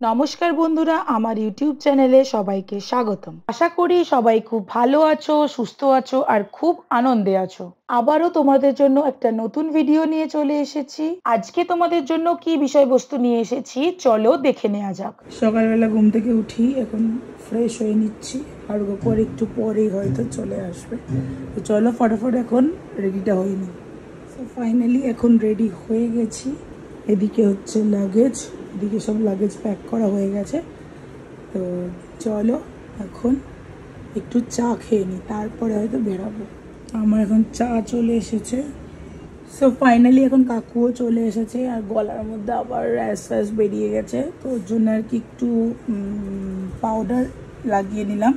নমস্কার বন্ধুরা, আমার ইউটিউব চ্যানেলে সবাইকে স্বাগতম। আশা করি সবাই খুব ভালো আছো, সুস্থ আছো আর খুব আনন্দে আছো। আবারও তোমাদের জন্য একটা নতুন ভিডিও নিয়ে চলে এসেছি। আজকে তোমাদের জন্য কি বিষয়বস্তু নিয়ে এসেছি চলো দেখে নেওয়া যাক। সকালবেলা ঘুম থেকে উঠি, এখন ফ্রেশ হয়ে নিচ্ছি আর ওপর একটু পরেই হয়তো চলে আসবে। তো চলো ফটাফট এখন রেডিটা হয়ে নিই। তো ফাইনালি এখন রেডি হয়ে গেছি। এদিকে হচ্ছে লাগেজ, এদিকে সব লাগেজ প্যাক করা হয়ে গেছে। তো চলো এখন একটু চা খেয়ে নিই, তারপরে হয়তো বেরাবো। আমার এখন চা চলে এসেছে। সো ফাইনালি এখন কাকুও চলে এসেছে, আর গলার মধ্যে আবার র্যাশ ফ্যাশ বেরিয়ে গেছে, তো ওর জন্য আর কি একটু পাউডার লাগিয়ে নিলাম।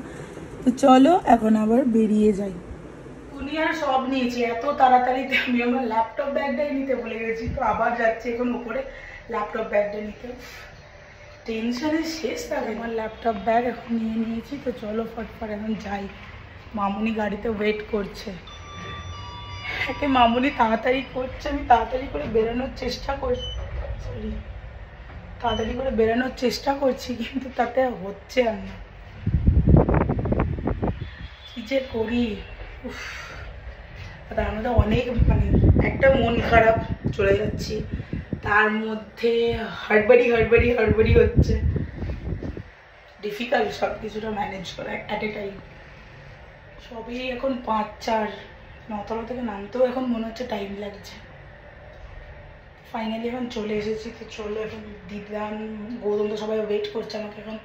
তো চলো এখন আবার বেরিয়ে যাই। দুনিয়ার সব নিয়েছি, এত তাড়াতাড়িতে আমি আমার ল্যাপটপ ব্যাগটাই নিতে ভুলে গেছি। তো আবার যাচ্ছি এখন উপরে ল্যাপটপ ব্যাগটা নিতে। টেনশনের শেষ থাকে। আমার ল্যাপটপ ব্যাগ এখন নিয়ে নিয়েছি, তো চলো ফটফট এখন যাই। মামুনি গাড়িতে ওয়েট করছে। একে মামুনি তাড়াতাড়ি করছে, আমি তাড়াতাড়ি করে বেরোনোর চেষ্টা করছি। তাড়াতাড়ি করে বেরোনোর চেষ্টা করছি, কিন্তু তাতে হচ্ছে আর না। কি যে করি, তার মধ্যে অনেক একটা মন খারাপ চলে যাচ্ছি, তার মধ্যে হাড়বাড়ি হচ্ছে। ডিফিকাল্ট সব কিছুটা ম্যানেজ করা অ্যাট এ টাইম। সবই এখন 5-4 9তলা থেকে নামতেও এখন মনে হচ্ছে টাইম লাগছে। ফাইনালি এখন চলে এসেছি। তো চলো এখন দিদান গৌতম তো সবাই ওয়েট করছে আমাকে এখন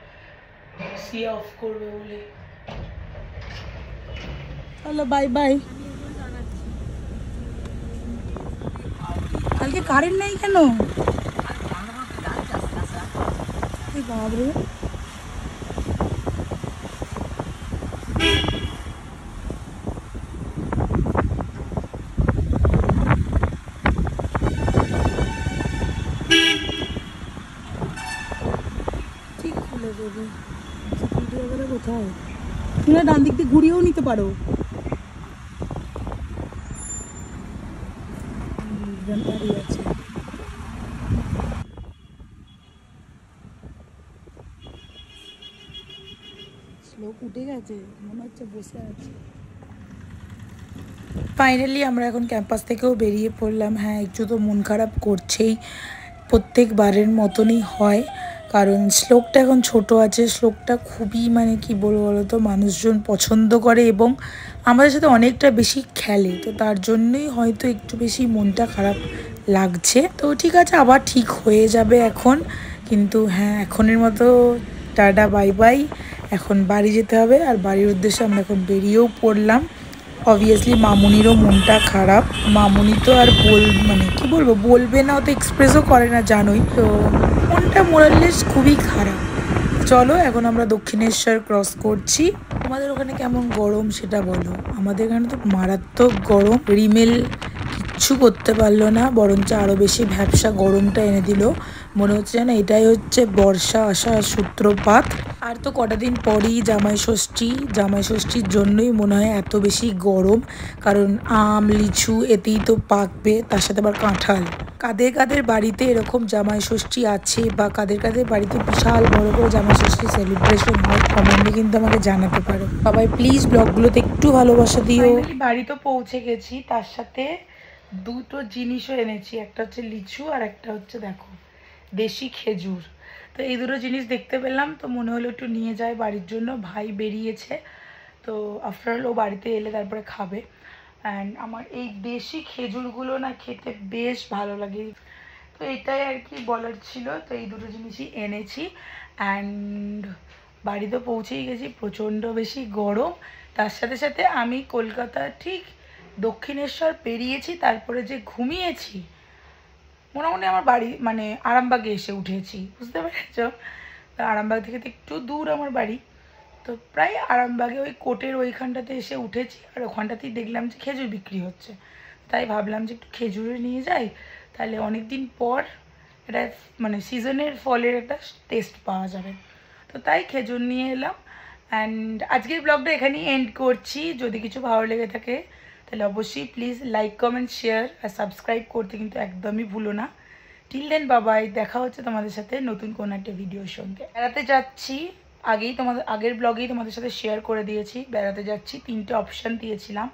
সি অফ করবে বলে। চলো বাই বাই। কালকে কারেন্ট নেই কেন? বাবরে, ঠিক খুলে দেবে। সিকিউরিটি ওগুলো কোথায়? তোমরা ডান দিক দিয়ে ঘুরিয়েও নিতে পারো। দাঁড়িয়ে আছে। লোক উঠে গেছে, মনে হচ্ছে বসে আছে। ফাইনালি আমরা এখন ক্যাম্পাস থেকেও বেরিয়ে পড়লাম। হ্যাঁ, একটু তো মন খারাপ করছেই, প্রত্যেকবারের মতনই হয়, কারণ শ্লোকটা এখন ছোট আছে। শ্লোকটা খুবই কি বলবো বলো তো, মানুষজন পছন্দ করে এবং আমাদের সাথে অনেকটা বেশি খেলে, তো তার জন্যই হয়তো একটু বেশি মনটা খারাপ লাগছে। তো ঠিক আছে, আবার ঠিক হয়ে যাবে এখন। কিন্তু হ্যাঁ, এখনের মতো টাটা বাই বাই। এখন বাড়ি যেতে হবে, আর বাড়ির উদ্দেশ্যে আমরা এখন বেরিয়েও পড়লাম। অবভিয়াসলি মামুনিরও মনটা খারাপ। মামুনি তো আর কি বলবো, বলবে না, ও তো এক্সপ্রেসও করে না জানোই। তো মনটা মোরাললেস খুবই খারাপ। চলো এখন আমরা দক্ষিণেশ্বর ক্রস করছি। তোমাদের ওখানে কেমন গরম সেটা বলো। আমাদের এখানে তো মারাত্মক গরম। রিমেল কিচ্ছু করতে পারলো না, বরঞ্চ আরও বেশি ভ্যাপসা গরমটা এনে দিল। মনে হচ্ছে যেন এটাই হচ্ছে বর্ষা আসার সূত্রপাত। আর তো কটা দিন পরেই জামাই ষষ্ঠী। জামাই ষষ্ঠীর জন্যই মনে হয় এত বেশি গরম, কারণ আম লিচু এতেই তো পাকবে, তার সাথে আবার কাঁঠাল। কাদের কাদের বাড়িতে এরকম জামাই ষষ্ঠী আছে, বা কাদের কাদের বাড়িতে বিশাল বড় করে জামাই ষষ্ঠী সেলিব্রেশন হয়, কমেন্টে কিন্তু আমাকে জানাতে পারো। সবাই প্লিজ ব্লগগুলোতে একটু ভালোবাসা দিও। বাড়ি তো পৌঁছে গেছি, তার সাথে দুটো জিনিসও এনেছি। একটা হচ্ছে লিচু, আর একটা হচ্ছে দেখো দেশি খেজুর। তো এই দুটো জিনিস দেখতে পেলাম, তো মনে হলো একটু নিয়ে যায় বাড়ির জন্য। ভাই বেরিয়েছে, তো আফটার ও বাড়িতে এলে তারপরে খাবে। অ্যান্ড আমার এই দেশি খেজুরগুলো না খেতে বেশ ভালো লাগে। তো এটাই আর কি বলার ছিল। তো এই দুটো জিনিসই এনেছি। অ্যান্ড বাড়িতে পৌঁছেই গেছি, প্রচণ্ড বেশি গরম। তার সাথে সাথে আমি কলকাতা ঠিক দক্ষিণেশ্বর পেরিয়েছি, তারপরে যে ঘুমিয়েছি, মোটামুটি আমার বাড়ি আরামবাগে এসে উঠেছি, বুঝতে পেরেছ? তো আরামবাগ থেকে তো একটু দূর আমার বাড়ি। তো প্রায় আরামবাগে ওই কোর্টের ওইখানটাতে এসে উঠেছি, আর ওখানটাতেই দেখলাম যে খেজুর বিক্রি হচ্ছে। তাই ভাবলাম যে একটু খেজুরে নিয়ে যাই, তাহলে অনেক দিন পর এটা সিজনের ফলের একটা টেস্ট পাওয়া যাবে। তো তাই খেজুর নিয়ে এলাম। অ্যান্ড আজকের ব্লগটা এখানেই এন্ড করছি। যদি কিছু ভালো লেগে থাকে তাহলে অবশ্যই প্লিজ লাইক কমেন্ট শেয়ার আর সাবস্ক্রাইব করতে কিন্তু একদমই ভুলো না। টিল দেন বাবাই, দেখা হচ্ছে তোমাদের সাথে নতুন কোনো একটা ভিডিওর সঙ্গে। বেড়াতে যাচ্ছি, আগের ব্লগেই তোমাদের সাথে শেয়ার করে দিয়েছি। বেড়াতে যাচ্ছি, 3টে অপশান দিয়েছিলাম,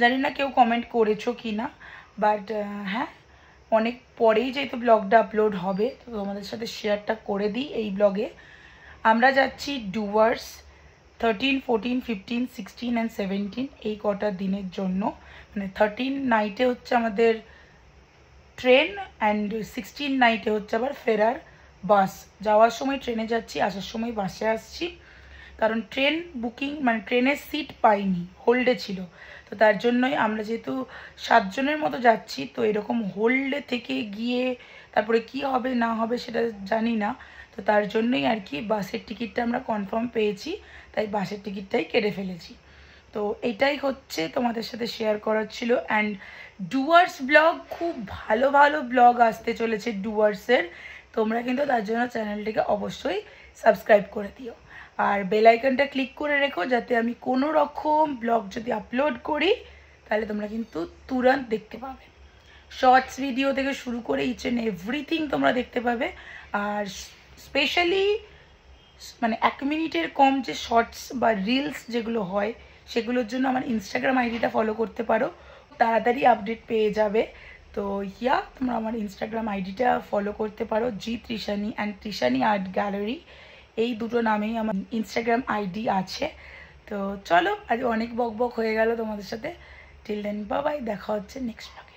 জানি না কেউ কমেন্ট করেছো কি না, বাট হ্যাঁ অনেক পরেই যেহেতু ব্লগটা আপলোড হবে তো তোমাদের সাথে শেয়ারটা করে দিই এই ব্লগে। আমরা যাচ্ছি ডুয়ার্স 13, 14, 15, 16 অ্যান্ড 17 এই কটা দিনের জন্য। মানে 13 নাইটে হচ্ছে আমাদের ট্রেন অ্যান্ড 16 নাইটে হচ্ছে আবার ফেরার বাস। যাওয়ার সময় ট্রেনে যাচ্ছি, আসার সময় বাসে আসছি, কারণ ট্রেন বুকিং মানে ট্রেনের সিট পাইনি, হোল্ডে ছিল। তো তার জন্যই আমরা যেহেতু 7 জনের মতো যাচ্ছি, তো এরকম হোল্ডে থেকে গিয়ে তারপরে কি হবে না হবে সেটা জানি না। তো তার জন্যই আর কি বাসের টিকিটটা আমরা কনফার্ম পেয়েছি, তাই বাসের টিকিটটাই কেটে ফেলেছি। তো এটাই হচ্ছে তোমাদের সাথে শেয়ার করার ছিল। অ্যান্ড ডুয়ার্স ব্লগ, খুব ভালো ভালো ব্লগ আসতে চলেছে ডুয়ার্সের, তোমরা কিন্তু তার জন্য চ্যানেলটিকে অবশ্যই সাবস্ক্রাইব করে দিও আর বেল আইকনটা ক্লিক করে রেখো, যাতে আমি কোনো রকম ব্লগ যদি আপলোড করি তাহলে তোমরা কিন্তু তুরন্ত দেখতে পাবে। শর্টস ভিডিও থেকে শুরু করে ইচ অ্যান্ড এভরিথিং তোমরা দেখতে পাবে। আর স্পেশালি মানে 1 মিনিটের কম যে শর্টস বা রিলস যেগুলো হয় সেগুলোর জন্য আমার ইনস্টাগ্রাম আইডিটা ফলো করতে পারো, তাড়াতাড়ি আপডেট পেয়ে যাবে। তো তোমরা আমার ইনস্টাগ্রাম আইডিটা ফলো করতে পারো, জি তৃষানি অ্যান্ড তৃষানি আর্ট গ্যালারি, এই দুটো নামেই আমার ইনস্টাগ্রাম আইডি আছে। তো চলো, আজ অনেক বক বক হয়ে গেল তোমাদের সাথে। টিল দেন বাবাই, দেখা হচ্ছে নেক্সট ব্লগে।